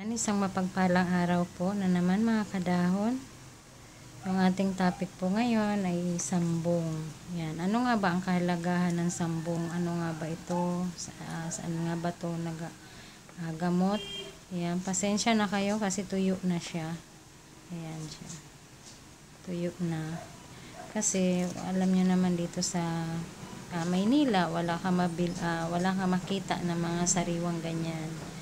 Isang mapagpalang araw po na naman mga kadahon. Yung ating topic po ngayon ay sambong. Yan. Ano nga ba ang kahalagahan ng sambong? Ano nga ba ito? Saan nga ba ito gamot? Yan. Pasensya na kayo kasi tuyo na siya. Ayan siya. Tuyo na. Kasi alam nyo naman dito sa Maynila, wala ka makita na mga sariwang ganyan.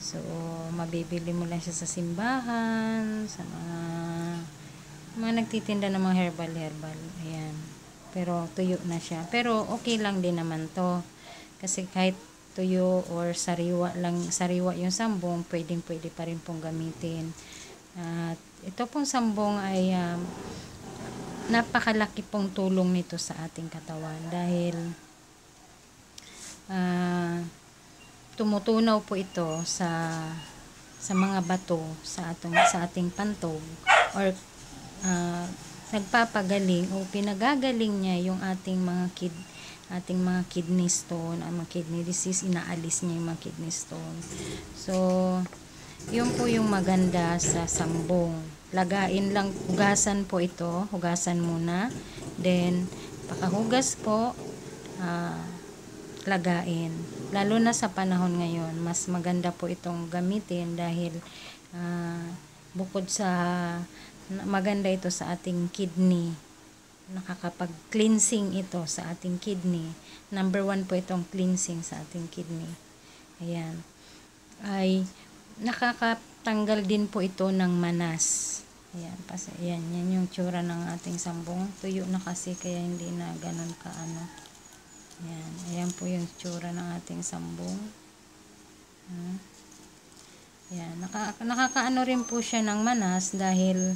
So, mabibili mo lang siya sa simbahan, sa mga nagtitinda ng mga herbal. Ayan. Pero, tuyo na siya. Pero, okay lang din naman to. Kasi kahit tuyo or sariwa yung sambong, pwede pa rin pong gamitin. At ito pong sambong ay napakalaki pong tulong nito sa ating katawan. Dahil, tumutunaw po ito sa mga bato sa ating pantog or nagpapagaling o pinagagaling niya yung ating mga kidney stone, ang mga kidney disease, inaalis niya yung mga kidney stone. So, yun po yung maganda sa sambong. Lagain lang, hugasan po ito, hugasan muna, then pakahugas po, lagain. Lalo na sa panahon ngayon, mas maganda po itong gamitin dahil bukod sa maganda ito sa ating kidney, nakakapag-cleansing ito sa ating kidney. Number 1 po itong cleansing sa ating kidney. Ayan. Ay nakakatanggal din po ito ng manas. Ayan, yan yung tsura ng ating sambong. Tuyo na kasi kaya hindi na ganun ayan po yung tsura ng ating sambong. Ayan, nakakaano rin po siya ng manas dahil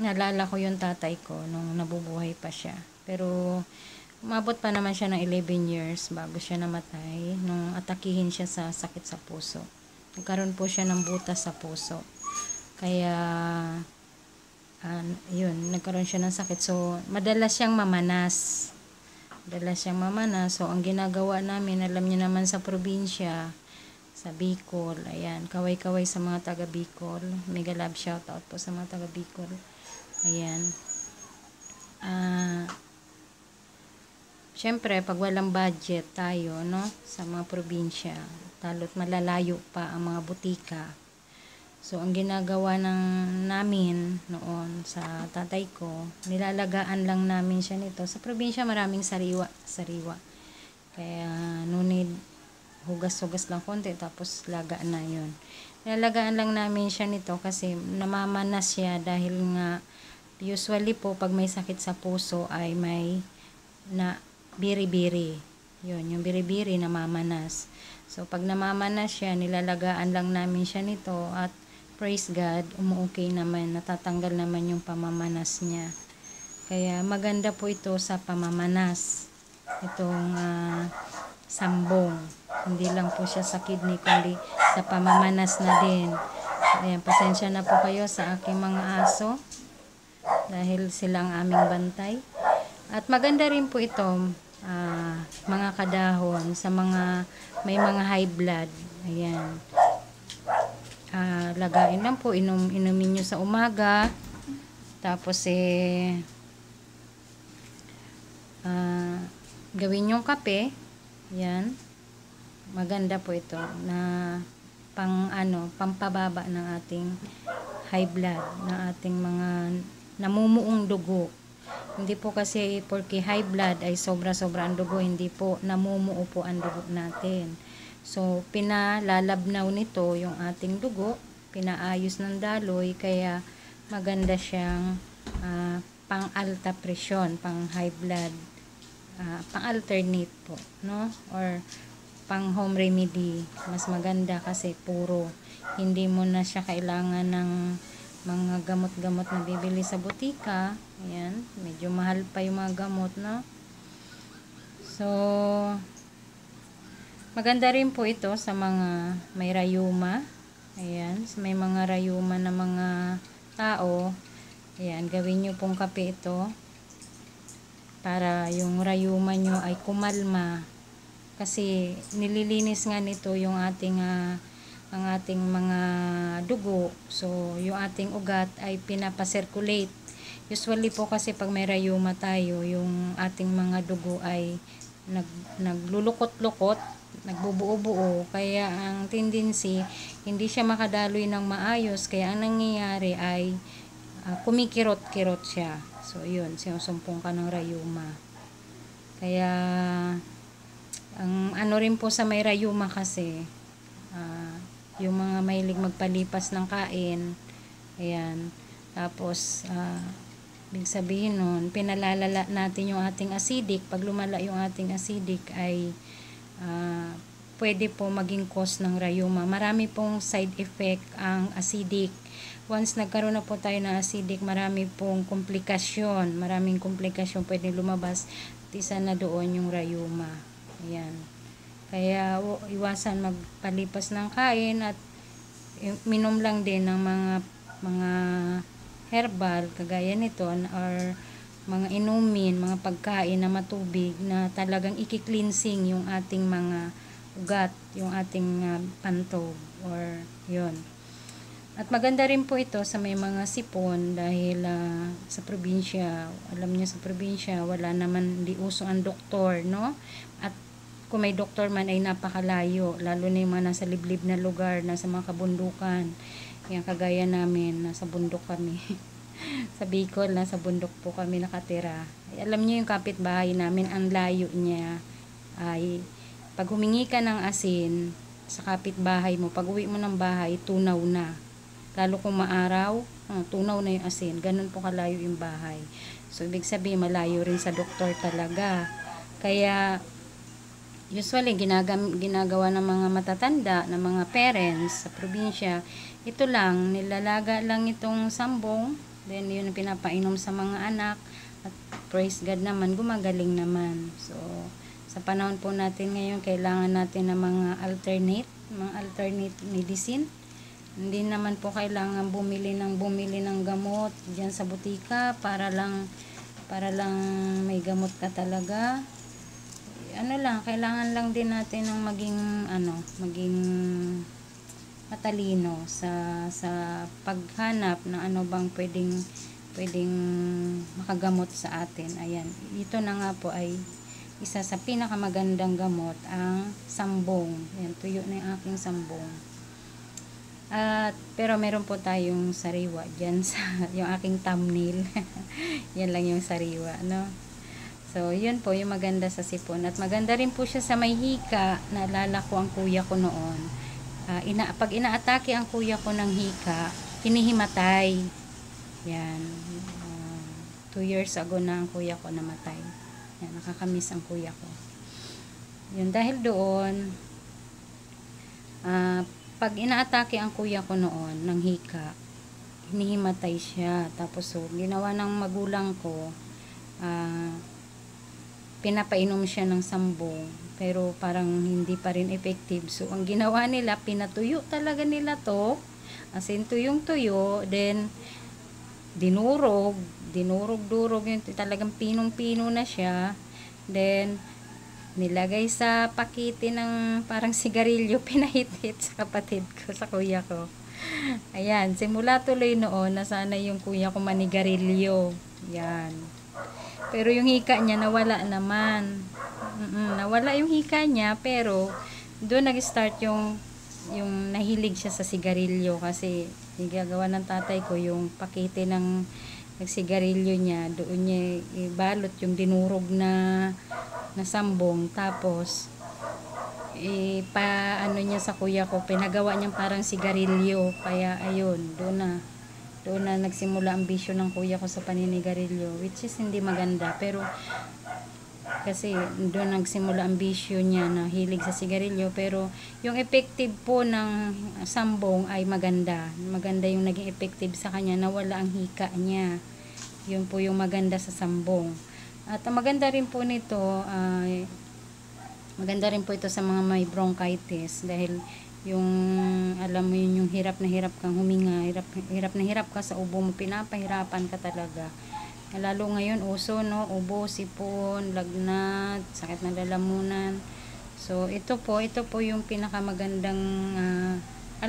naalala ko yung tatay ko nung nabubuhay pa siya. Pero umabot pa naman siya ng 11 years bago siya namatay nung atakihin siya sa sakit sa puso. Nagkaroon po siya ng butas sa puso. Kaya yun, nagkaroon siya ng sakit. So, madalas siyang mamanas. So, ang ginagawa namin, alam niyo naman sa probinsya, sa Bicol, ayan, kaway-kaway sa mga taga Bicol. Mega love shoutout po sa mga taga Bicol. Ayan. Syempre, pag walang budget tayo, no, sa mga probinsya, lalo't malalayo pa ang mga butika. So, ang ginagawa namin noon sa tatay ko, nilalagaan lang namin siya nito. Sa probinsya, maraming sariwa. Kaya, no need, hugas-hugas lang konti, tapos lagaan na yun. Nilalagaan lang namin siya nito kasi namamanas siya dahil nga, usually po, pag may sakit sa puso ay may biri-biri. Yun, yung biri-biri namamanas. So, pag namamanas siya, nilalagaan lang namin siya nito at praise God, umuukay naman, natatanggal naman yung pamamanas niya. Kaya maganda po ito sa pamamanas. Itong sambong. Hindi lang po siya sa kidney, kundi sa pamamanas na din. Ayan, pasensya na po kayo sa aking mga aso. Dahil sila ang aming bantay. At maganda rin po ito, mga kadahon, sa may mga high blood. Ayan. Lagain lang po, inumin nyo sa umaga, tapos gawin yung kape. Yan, maganda po ito na pampababa ng ating high blood, ng ating mga namumuong dugo. Hindi po kasi porque high blood ay sobra-sobra ang dugo, hindi po namumuo po ang dugo natin. So, pinalalabnaw nito yung ating dugo, pinaayos ng daloy, kaya maganda siyang pang-alta presyon, pang-high blood, pang-alternate po, no? Or pang-home remedy, mas maganda kasi puro. Hindi mo na siya kailangan ng mga gamot-gamot na bibili sa butika. Ayan, medyo mahal pa yung mga gamot, no? So, maganda rin po ito sa mga may rayuma. Ayan, sa may mga rayuma na mga tao. Ayan, gawin nyo pong kape ito para yung rayuma nyo ay kumalma. Kasi nililinis nga nito yung ating ang ating mga dugo. So, yung ating ugat ay pinapacirculate. Usually po kasi pag may rayuma tayo, yung ating mga dugo ay naglulukot-lukot, nagbubuo-buo. Kaya ang tendency, hindi siya makadaloy ng maayos. Kaya ang nangyayari ay kumikirot-kirot siya. So, yun, sinusumpong ka ng rayuma. Kaya, ang ano rin po sa may rayuma kasi, yung mga mahilig magpalipas ng kain, ayan, tapos ibig sabihin nun, pinalalala natin yung ating acidic. Pag lumala yung ating acidic ay pwede po maging cause ng rayuma. Marami pong side effect ang acidic. Once nagkaroon na po tayo ng acidic, maraming komplikasyon pwede lumabas. At isa na doon yung rayuma. Ayan. Kaya iwasan magpalipas ng kain at minom lang din ng mga herbal kagaya nito or mga inumin, mga pagkain na matubig na talagang iki-cleansing yung ating mga ugat, yung ating pantog or yun. At maganda rin po ito sa may mga sipon dahil sa probinsya, alam niyo sa probinsya wala naman, di uso ang doktor, no? At kung may doktor man ay napakalayo, lalo na yung mga nasa liblib na lugar, nasa mga kabundukan. Yan, kagaya namin, nasa bundok kami. Sa Bicol, nasa bundok po kami nakatira. Ay, alam niyo yung kapitbahay namin, ang layo niya ay pag humingi ka ng asin sa kapitbahay mo, pag uwi mo ng bahay, tunaw na. Lalo kung maaraw, tunaw na yung asin. Ganun po kalayo yung bahay. So, ibig sabihin, malayo rin sa doktor talaga. Kaya, usually, ginagawa ng mga matatanda, ng mga parents sa probinsya, ito lang, nilalaga lang itong sambong, then yun ang pinapainom sa mga anak, at praise God naman, gumagaling naman. So, sa panahon po natin ngayon, kailangan natin ng mga alternate medicine. Hindi naman po kailangan bumili ng gamot diyan sa butika para lang may gamot ka talaga. Ano lang, kailangan lang din natin ng maging matalino sa paghanap ng ano bang pwedeng makagamot sa atin. Ayan, ito na nga po ay isa sa pinakamagandang gamot, ang sambong. Ayan, tuyo na yung aking sambong. Pero meron po tayong sariwa dyan sa yung aking thumbnail. Yan lang yung sariwa, no? So, yun po yung maganda sa sipon. At maganda rin po siya sa may hika. Naalala ko ang kuya ko noon. Pag inaatake ang kuya ko ng hika, hinihimatay. Yan. 2 years ago na ang kuya ko namatay. Yan, nakakamiss ang kuya ko. Yun, dahil doon, pag inaatake ang kuya ko noon ng hika, hinihimatay siya. Tapos, ginawa ng magulang ko, pinapainom siya ng sambong, pero parang hindi pa rin effective. So, ang ginawa nila, pinatuyo talaga nila to, as in tuyong-tuyo, then dinurog, yun, talagang pinong-pino na siya, then nilagay sa pakete ng parang sigarilyo, pinahit-hit sa kapatid ko, sa kuya ko. Ayan, simula tuloy noon, nasana yung kuya ko manigarilyo. Yan. Pero yung hika niya nawala naman. Nawala yung hika niya, pero doon nag-start yung nahilig siya sa sigarilyo kasi gagawa ng tatay ko yung pakete ng sigarilyo niya, doon niya ibalot yung dinurog na sambong, tapos ano niya sa kuya ko, pinagawa niya parang sigarilyo. Kaya ayun, doon na nagsimula ang bisyo ng kuya ko sa paninigarilyo, which is hindi maganda, pero kasi doon nagsimula ang bisyo niya na hilig sa sigarilyo. Pero yung effective po ng sambong ay maganda yung naging effective sa kanya, nawala ang hika niya. Yun po yung maganda sa sambong. At maganda rin po nito, maganda rin po ito sa mga may bronchitis, dahil yung alam mo yun, yung hirap na hirap kang huminga, hirap na hirap ka sa ubo mo, pinapahirapan ka talaga. Lalo ngayon uso, no, ubo, sipon, lagnat, sakit ng lalamunan. So ito po yung pinakamagandang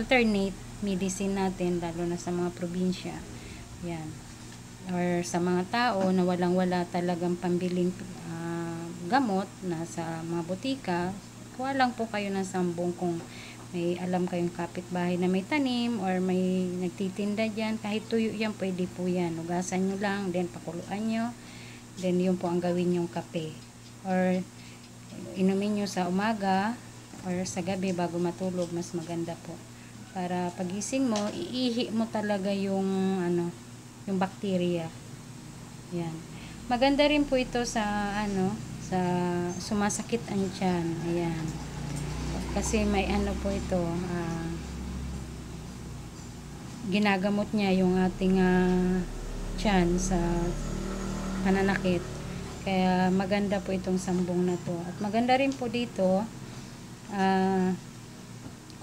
alternate medicine natin, lalo na sa mga probinsya. Yan. Or sa mga tao na walang-wala talagang pambiling gamot na sa mga butika, kuha lang po kayo ng sambong kung may alam kayong kapitbahay na may tanim or may nagtitinda dyan. Kahit tuyo yan, pwede po yan. Ugasan nyo lang, then pakuluan nyo. Then yun po ang gawin yung kape. Or inumin nyo sa umaga or sa gabi bago matulog, mas maganda po. Para pagising mo, iihi mo talaga yung yung bakterya. Yan. Maganda rin po ito sa sa sumasakit ang tiyan. Ayan. Kasi may po ito, ginagamot niya yung ating tiyan sa pananakit. Kaya maganda po itong sambong na to. At maganda rin po dito,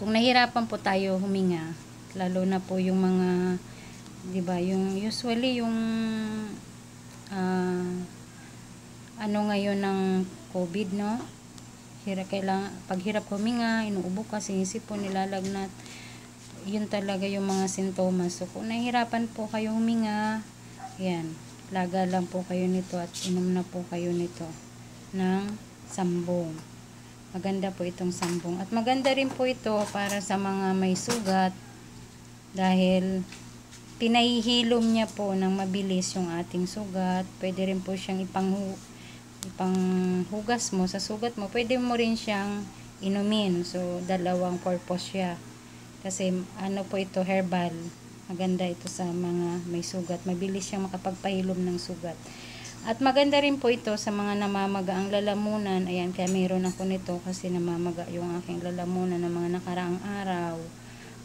kung nahirapan po tayo huminga, lalo na po yung mga, di ba, yung usually yung ngayon ng COVID, no? Pag hirap huminga, inuubo ka, sinisipon, nilalagnat, yun talaga yung mga sintomas. So kung nahihirapan po kayo huminga, yan, laga lang po kayo nito at inom na po kayo nito ng sambong. Maganda po itong sambong. At maganda rin po ito para sa mga may sugat, dahil pinahihilom niya po ng mabilis yung ating sugat. Pwede rin po siyang ipanghugas mo sa sugat mo. Pwede mo rin siyang inumin. So dalawang purpose siya. Kasi po ito, herbal. Maganda ito sa mga may sugat. Mabilis siyang makapagpahilom ng sugat. At maganda rin po ito sa mga namamaga ang lalamunan. Ayan, kaya mayroon ako nito kasi namamaga yung aking lalamunan ng mga nakaraang araw.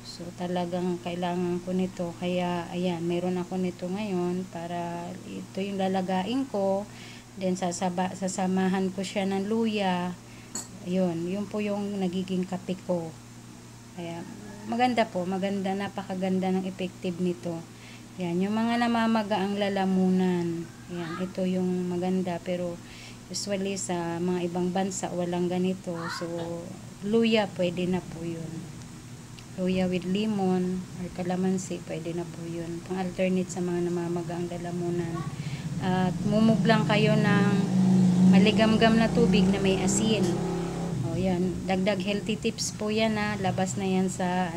So talagang kailangan ko nito. Kaya ayan, mayroon ako nito ngayon para ito yung lalagain ko. Then sasamahan ko siya ng luya. Yun po yung nagiging kape ko. Kaya maganda po, napakaganda ng effective nito. Yan, yung mga namamaga ang lalamunan. Yan, ito yung maganda, pero usually sa mga ibang bansa walang ganito. So luya, pwede na po yun. Luya with lemon or calamansi, pwede na po yun. Pang-alternate sa mga namamaga ang lalamunan. At mumuglang kayo ng maligamgam na tubig na may asin. O yan, dagdag healthy tips po yan labas na yan sa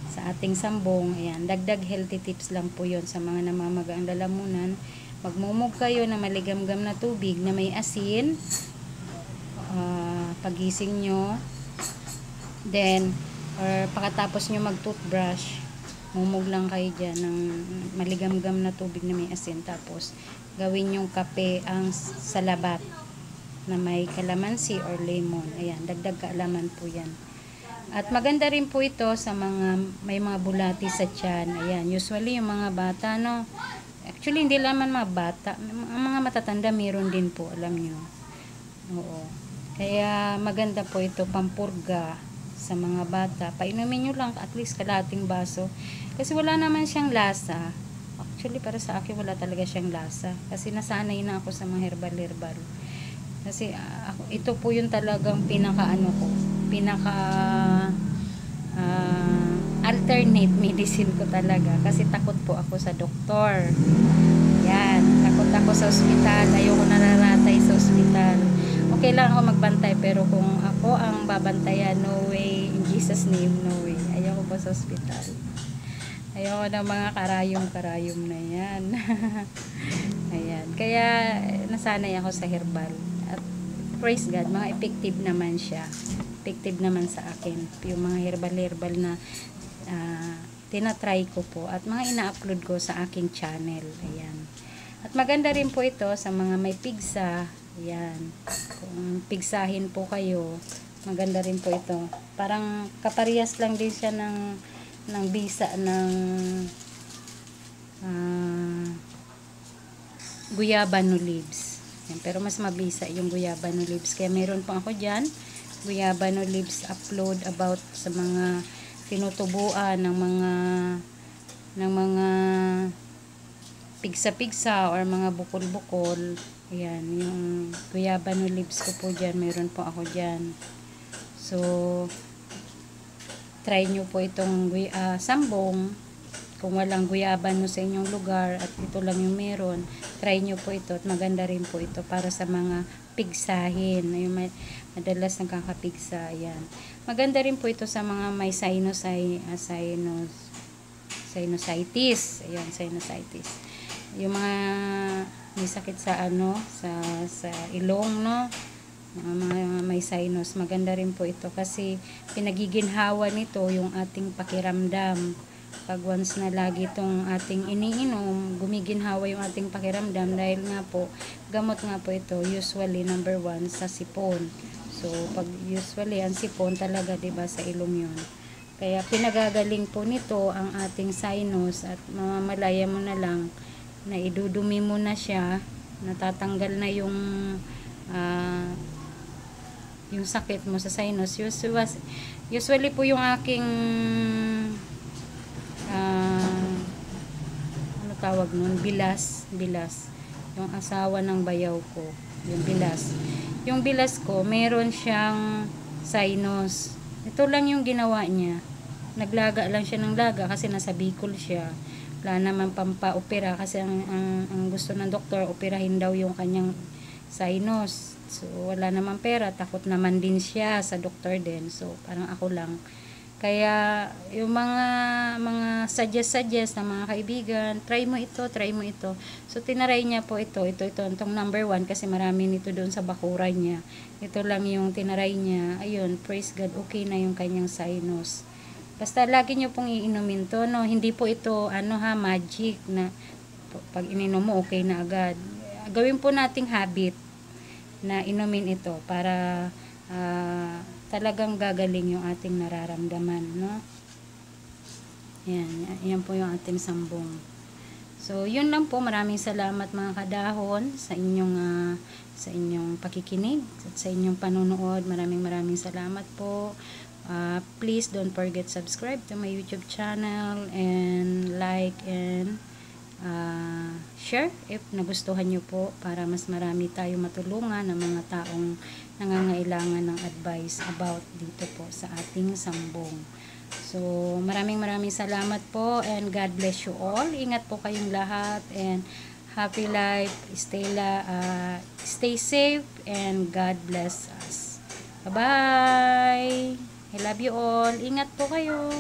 sa ating sambong. Ayan, dagdag healthy tips lang po yon sa mga namamaga ang lalamunan. Magmumug kayo na maligamgam na tubig na may asin pagising nyo, then or pagkatapos nyo mag toothbrush, mumug lang kayo dyan ng maligamgam na tubig na may asin. Tapos gawin yung kape ang salabat na may calamansi or lemon. Ayan, dagdag kaalaman po yan. At maganda rin po ito sa mga may mga bulati sa tiyan. Ayan, usually yung mga bata, no? Actually, hindi naman mga bata. Ang mga matatanda, meron din po, alam nyo. Oo. Kaya maganda po ito, pampurga sa mga bata. Painumin nyo lang at least kalahating baso. Kasi wala naman siyang lasa. Actually, para sa akin, wala talaga siyang lasa. Kasi nasanay na ako sa mga herbal. Kasi ito po yung talagang pinaka alternate medicine ko talaga. Kasi takot po ako sa doktor. Yan, takot ako sa ospital. Ayoko nararatay sa ospital. Okay lang ako magbantay, pero kung ako ang babantayan, no way. In Jesus name, no way. Ayoko po sa ospital. Ayoko ng mga karayom na yan. Ayan. Kaya nasanay ako sa herbal. At praise God, mga effective naman siya. Effective naman sa akin. Yung mga herbal na tinatry ko po. At mga ina-upload ko sa aking channel. Ayan. At maganda rin po ito sa mga may pigsa. Ayan. Kung pigsahin po kayo, maganda rin po ito. Parang kaparehas lang din siya ng bisa ng guyabano leaves. Yan, pero mas mabisa yung guyabano leaves. Kaya meron po ako dyan, guyabano leaves upload about sa mga tinutubuan ng mga pigsa-pigsa or mga bukol-bukol. Ayan, yung guyabano leaves ko po dyan, meron po ako dyan. So try nyo po itong sambong. Kung walang guyaban mo sa inyong lugar at ito lang yung meron, try nyo po ito at maganda rin po ito para sa mga pigsahin. Yung madalas nagkakapigsa. Ayan. Maganda rin po ito sa mga may sinusitis. Ayan, sinusitis. Yung mga may sakit sa sa ilong, no? Mga may sinus, maganda rin po ito kasi pinagiginhawa nito yung ating pakiramdam. Pag once na lagi itong ating iniinom, gumiginhawa yung ating pakiramdam dahil nga po, gamot nga po ito, usually number 1 sa sipon. So, pag usually ang sipon talaga, diba, sa ilong yun. Kaya pinagagaling po nito ang ating sinus at mamamalaya mo na lang na idudumi mo na siya, natatanggal na yung sakit mo sa sinus. Usually po yung aking ano tawag nun, bilas yung asawa ng bayaw ko, yung bilas ko meron siyang sinus. Ito lang yung ginawa niya, naglaga lang siya ng laga kasi nasa Bicol siya, wala naman pampa-opera kasi ang gusto ng doktor, operahin daw yung kanyang sinus. So wala naman pera, takot naman din siya sa doktor din, so parang ako lang. Kaya yung mga suggest na mga kaibigan, try mo ito. So tinaray niya po ito, itong number 1 kasi marami nito doon sa bakuran niya. Ito lang yung tinaray niya. Ayun, praise God, okay na yung kanyang sinus. Basta lagi niyo pong iinumin to, no? Hindi po ito magic na pag ininom mo okay na agad. Gawin po nating habit na inumin ito para talagang gagaling yung ating nararamdaman, no? Yan po yung ating sambong. So, yun lang po. Maraming salamat mga kadahon sa inyong pakikinig at sa inyong panonood. Maraming salamat po. Please don't forget subscribe to my YouTube channel and like and share if nagustuhan nyo po para mas marami tayo matulungan ng mga taong nangangailangan ng advice about dito po sa ating sambong. So, maraming salamat po and God bless you all. Ingat po kayong lahat and happy life. Stay safe and God bless us. Bye-bye! I love you all. Ingat po kayo.